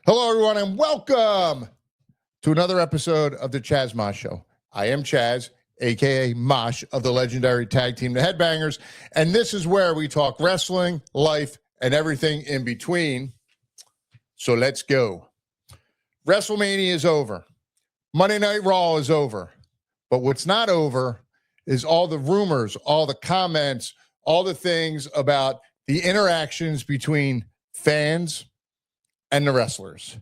Hello, everyone, and welcome to another episode of the ChazMosh Show. I am Chaz, a.k.a. Mosh of the legendary tag team, the Headbangers, and this is where we talk wrestling, life, and everything in between. So let's go. WrestleMania is over. Monday Night Raw is over. But what's not over is all the rumors, all the comments, all the things about the interactions between fans and the wrestlers.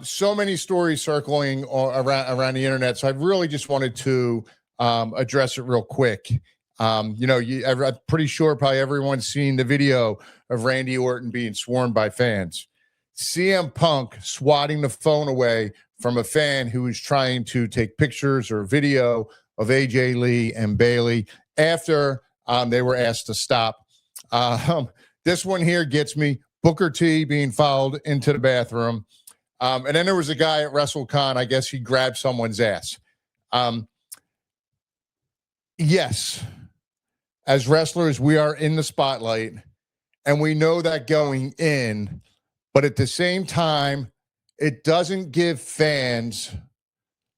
So many stories circling around the internet. So I really just wanted to address it real quick. I'm pretty sure probably everyone's seen the video of Randy Orton being swarmed by fans. CM Punk swatting the phone away from a fan who was trying to take pictures or video of AJ Lee and Bailey after they were asked to stop. This one here gets me. Booker T being followed into the bathroom. And then there was a guy at WrestleCon, I guess he grabbed someone's ass. Yes, as wrestlers, we are in the spotlight, and we know that going in, but at the same time, it doesn't give fans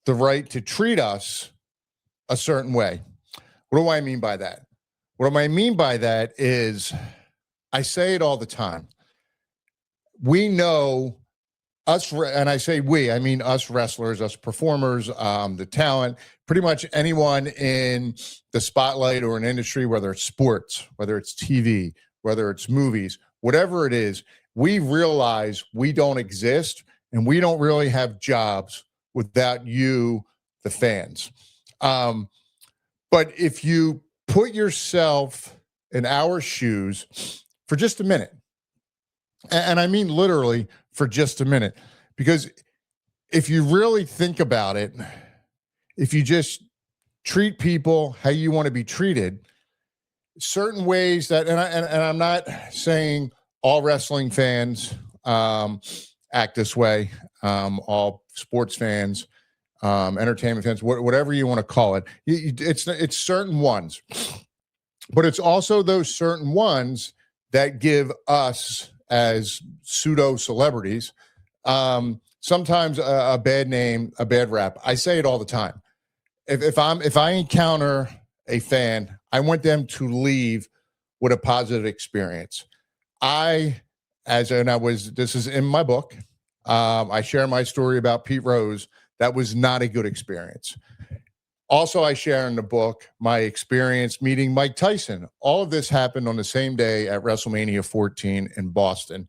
the right to treat us a certain way. What do I mean by that? What I mean by that is, I say it all the time. We know us, and I say we, I mean us wrestlers, us performers, the talent, pretty much anyone in the spotlight or an industry, whether it's sports, whether it's TV, whether it's movies, whatever it is, we realize we don't exist and we don't really have jobs without you, the fans. But if you put yourself in our shoes for just a minute, and I mean literally for just a minute, because if you really think about it, if you just treat people how you want to be treated, certain ways that, and I'm not saying all wrestling fans act this way, all sports fans, entertainment fans, whatever you want to call it, it's certain ones, but it's also those certain ones that give us as pseudo celebrities sometimes a bad name, a bad rap. I say it all the time. If I encounter a fan, I want them to leave with a positive experience. This is in my book. I share my story about Pete Rose. That was not a good experience. Also, I share in the book my experience meeting Mike Tyson. All of this happened on the same day at WrestleMania 14 in Boston.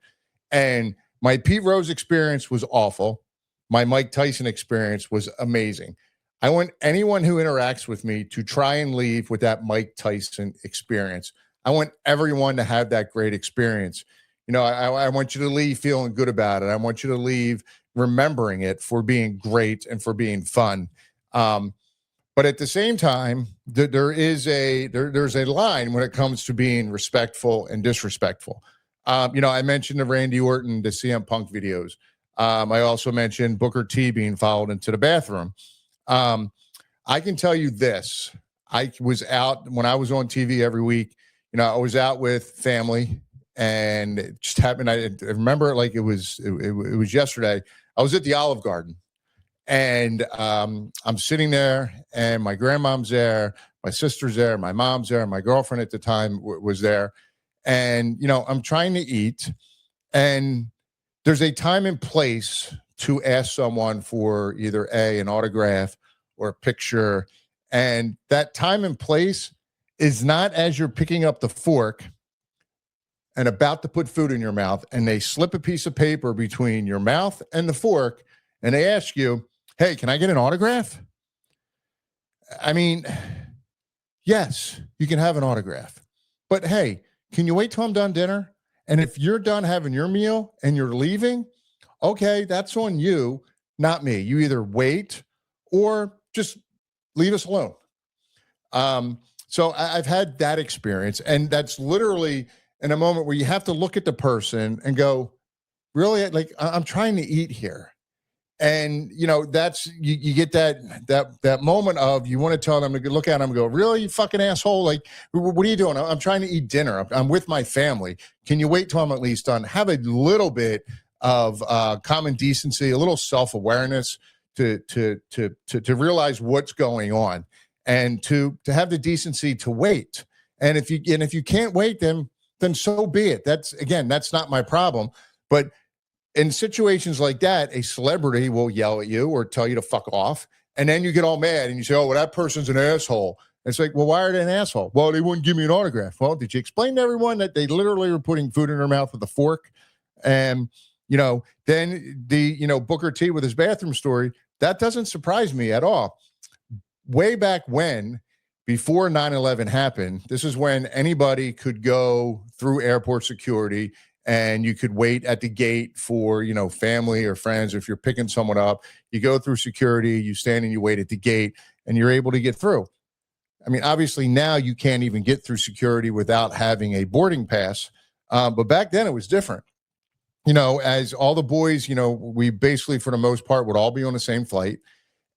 And my Pete Rose experience was awful. My Mike Tyson experience was amazing. I want anyone who interacts with me to try and leave with that Mike Tyson experience. I want everyone to have that great experience. You know, I want you to leave feeling good about it. I want you to leave remembering it for being great and for being fun. But at the same time, there's a line when it comes to being respectful and disrespectful. I mentioned the Randy Orton, the CM Punk videos. I also mentioned Booker T being followed into the bathroom. I can tell you this. I was out when I was on TV every week. I was out with family, and it just happened. I remember it like it was yesterday. I was at the Olive Garden. And I'm sitting there, and my grandmom's there, my sister's there, my mom's there, my girlfriend at the time was there. And, I'm trying to eat, and there's a time and place to ask someone for either an autograph or a picture. And that time and place is not as you're picking up the fork and about to put food in your mouth, and they slip a piece of paper between your mouth and the fork, and they ask you, hey, can I get an autograph? I mean, yes, you can have an autograph. But hey, can you wait till I'm done dinner? And if you're done having your meal and you're leaving, okay, that's on you, not me. You either wait or just leave us alone. So I've had that experience, and that's literally in a moment where you have to look at the person and go, really, like, I'm trying to eat here. And, that's, you get that moment of, you want to tell them to look at them and go, really, you fucking asshole? Like, what are you doing? I'm trying to eat dinner. I'm with my family. Can you wait till I'm at least done? Have a little bit of common decency, a little self-awareness to realize what's going on, and to have the decency to wait. And if you can't wait, then so be it. That's not my problem. But in situations like that, a celebrity will yell at you or tell you to fuck off, and then you get all mad and you say, "Oh, well, that person's an asshole." And it's like, well, why are they an asshole? Well, they wouldn't give me an autograph. Well, did you explain to everyone that they literally were putting food in their mouth with a fork? And then the Booker T with his bathroom story, that doesn't surprise me at all. Way back when, before 9/11 happened, this is when anybody could go through airport security and you could wait at the gate for, family or friends. Or if you're picking someone up, you go through security, you stand and you wait at the gate, and you're able to get through. I mean, obviously now you can't even get through security without having a boarding pass. But back then it was different. As all the boys, we basically, for the most part, would all be on the same flight.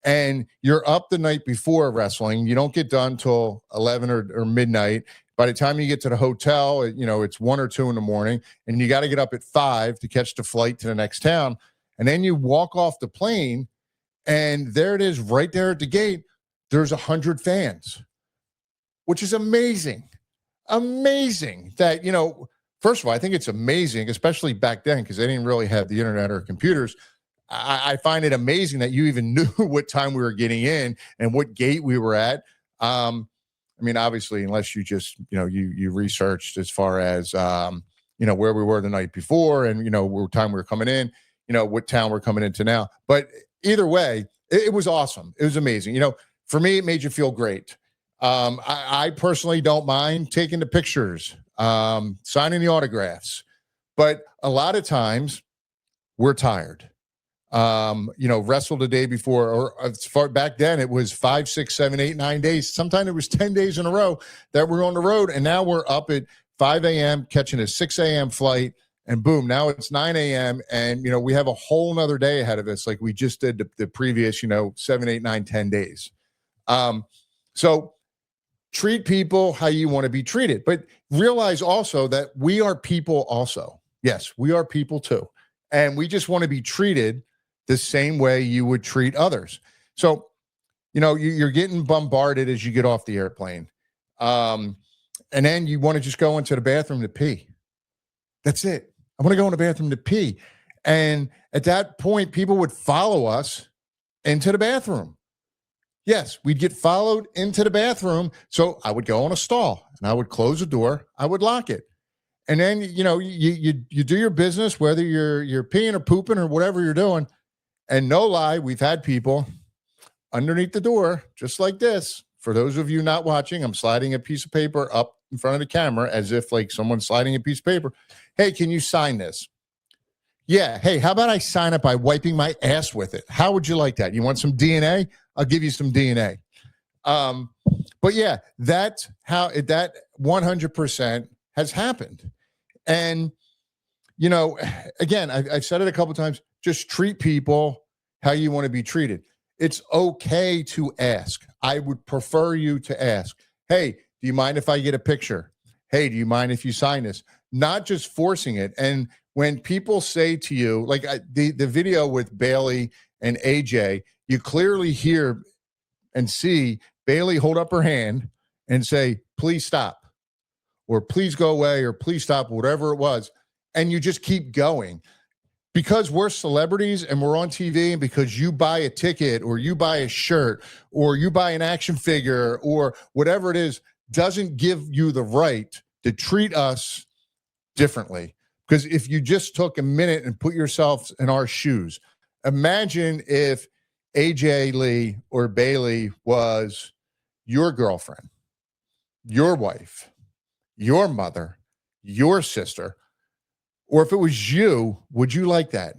And you're up the night before wrestling. You don't get done till 11 or midnight. By the time you get to the hotel, it's 1 or 2 in the morning, and you got to get up at 5 to catch the flight to the next town. And then you walk off the plane, and there it is right there at the gate. There's 100 fans, which is amazing. Amazing that, first of all, I think it's amazing, especially back then, because they didn't really have the internet or computers. I find it amazing that you even knew what time we were getting in and what gate we were at. I mean, obviously, unless you just, you researched as far as, where we were the night before and, what time we were coming in, what town we're coming into now. But either way, it was awesome. It was amazing. For me, it made you feel great. I personally don't mind taking the pictures, signing the autographs, but a lot of times we're tired. Wrestled the day before, or as far back then, it was 5, 6, 7, 8, 9 days. Sometimes it was 10 days in a row that we're on the road. And now we're up at 5 a.m. catching a 6 a.m. flight, and boom, now it's 9 a.m. And, we have a whole nother day ahead of us. Like we just did the previous, 7, 8, 9, 10 days. So treat people how you want to be treated, but realize also that we are people also. Yes, we are people too. And we just want to be treated the same way you would treat others. So, you're getting bombarded as you get off the airplane. And then you want to just go into the bathroom to pee. That's it. I want to go in the bathroom to pee. And at that point, people would follow us into the bathroom. Yes, we'd get followed into the bathroom. So I would go on a stall and I would close the door. I would lock it. And then, you do your business, whether you're peeing or pooping or whatever you're doing. And no lie, we've had people underneath the door, just like this. For those of you not watching, I'm sliding a piece of paper up in front of the camera as if like someone's sliding a piece of paper. Hey, can you sign this? Yeah. Hey, how about I sign it by wiping my ass with it? How would you like that? You want some DNA? I'll give you some DNA. But yeah, that's how that 100% has happened. And, again, I've said it a couple of times, just treat people how you want to be treated. It's okay to ask. I would prefer you to ask, hey, do you mind if I get a picture? Hey, do you mind if you sign this? Not just forcing it. And when people say to you, like the video with Bailey and AJ, you clearly hear and see Bailey hold up her hand and say, please stop, or please go away, or please stop, whatever it was. And you just keep going. Because we're celebrities and we're on TV, and because you buy a ticket or you buy a shirt or you buy an action figure or whatever it is, doesn't give you the right to treat us differently. Because if you just took a minute and put yourself in our shoes, imagine if AJ Lee or Bailey was your girlfriend, your wife, your mother, your sister. Or if it was you, would you like that?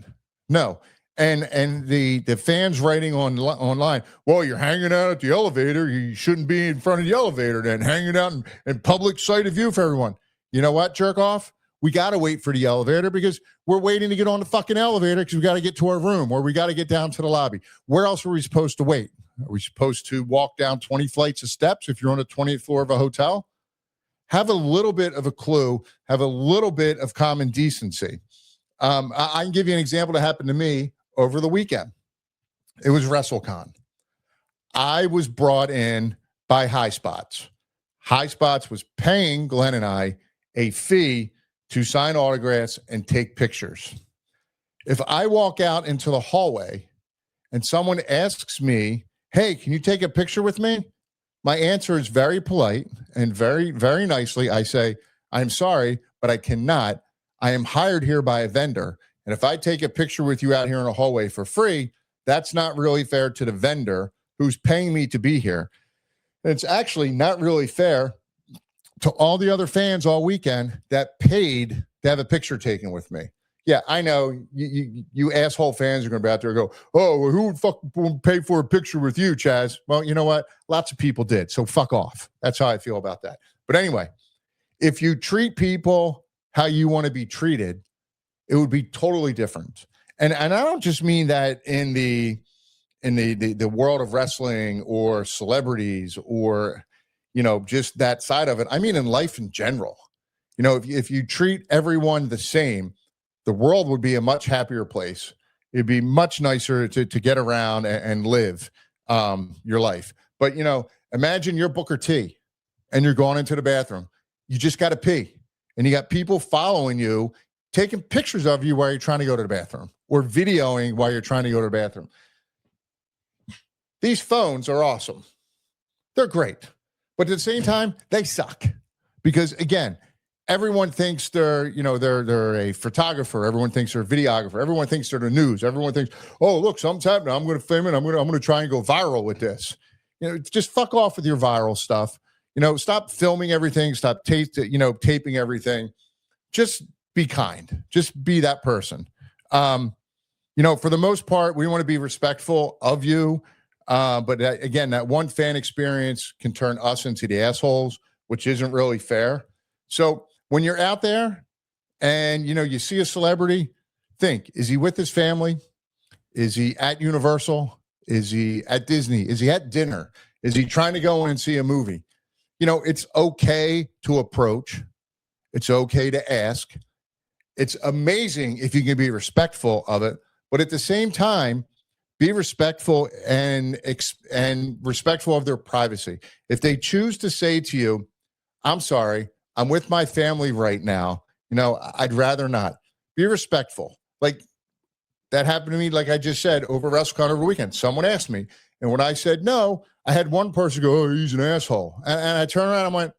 No. And the fans writing online, well, you're hanging out at the elevator. You shouldn't be in front of the elevator then, hanging out in public sight of view for everyone. You know what, jerk off? We got to wait for the elevator because we're waiting to get on the fucking elevator because we got to get to our room or we got to get down to the lobby. Where else are we supposed to wait? Are we supposed to walk down 20 flights of steps if you're on the 20th floor of a hotel? Have a little bit of a clue, have a little bit of common decency. I can give you an example that happened to me over the weekend. It was WrestleCon. I was brought in by High Spots. High Spots was paying Glenn and I a fee to sign autographs and take pictures. If I walk out into the hallway and someone asks me, hey, can you take a picture with me? My answer is very polite and very, very nicely. I say, I'm sorry, but I cannot. I am hired here by a vendor. And if I take a picture with you out here in a hallway for free, that's not really fair to the vendor who's paying me to be here. And it's actually not really fair to all the other fans all weekend that paid to have a picture taken with me. Yeah, I know you asshole fans are going to be out there and go, oh, well, who would pay for a picture with you, Chaz? Well, you know what? Lots of people did. So fuck off. That's how I feel about that. But anyway, if you treat people how you want to be treated, it would be totally different. And I don't just mean that in the world of wrestling or celebrities or, just that side of it. I mean, in life in general, if you treat everyone the same, the world would be a much happier place. It'd be much nicer to get around and live your life. But, imagine you're Booker T and you're going into the bathroom. You just got to pee. And you got people following you, taking pictures of you while you're trying to go to the bathroom or videoing while you're trying to go to the bathroom. These phones are awesome. They're great. But at the same time, they suck. Because, again, everyone thinks they're a photographer. Everyone thinks they're a videographer. Everyone thinks they're the news. Everyone thinks, oh, look, something's happening. I'm going to film it. I'm going to try and go viral with this. Just fuck off with your viral stuff. Stop filming everything. Stop taping everything. Just be kind. Just be that person. For the most part, we want to be respectful of you. But again, that one fan experience can turn us into the assholes, which isn't really fair. So when you're out there and, you see a celebrity, think, is he with his family? Is he at Universal? Is he at Disney? Is he at dinner? Is he trying to go in and see a movie? It's okay to approach. It's okay to ask. It's amazing if you can be respectful of it. But at the same time, be respectful and respectful of their privacy. If they choose to say to you, I'm sorry, I'm with my family right now, I'd rather not. Be respectful. Like that happened to me, like I just said, over WrestleCon over the weekend. Someone asked me, and when I said no, I had one person go, oh, he's an asshole. And I turned around and went,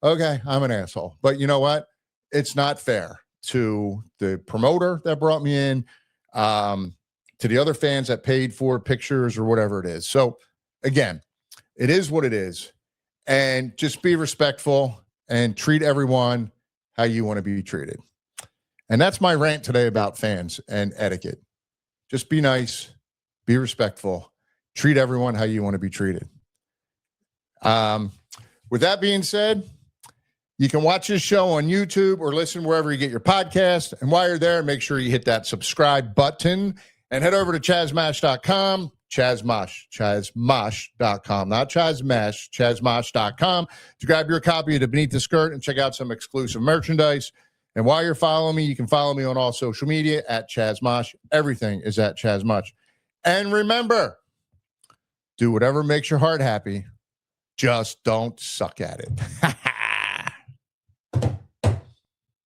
okay, I'm an asshole. But you know what? It's not fair to the promoter that brought me in, to the other fans that paid for pictures or whatever it is. So again, it is what it is. And just be respectful and treat everyone how you want to be treated. And that's my rant today about fans and etiquette. Just be nice, be respectful, treat everyone how you want to be treated. With that being said, you can watch this show on YouTube or listen wherever you get your podcast. And while you're there, make sure you hit that subscribe button and head over to ChazMosh.com. ChazMosh.com, not ChazMosh, ChazMosh.com to grab your copy of the Beneath the Skirt and check out some exclusive merchandise. And while you're following me, you can follow me on all social media at ChazMosh. Everything is at ChazMosh. And remember, do whatever makes your heart happy. Just don't suck at it.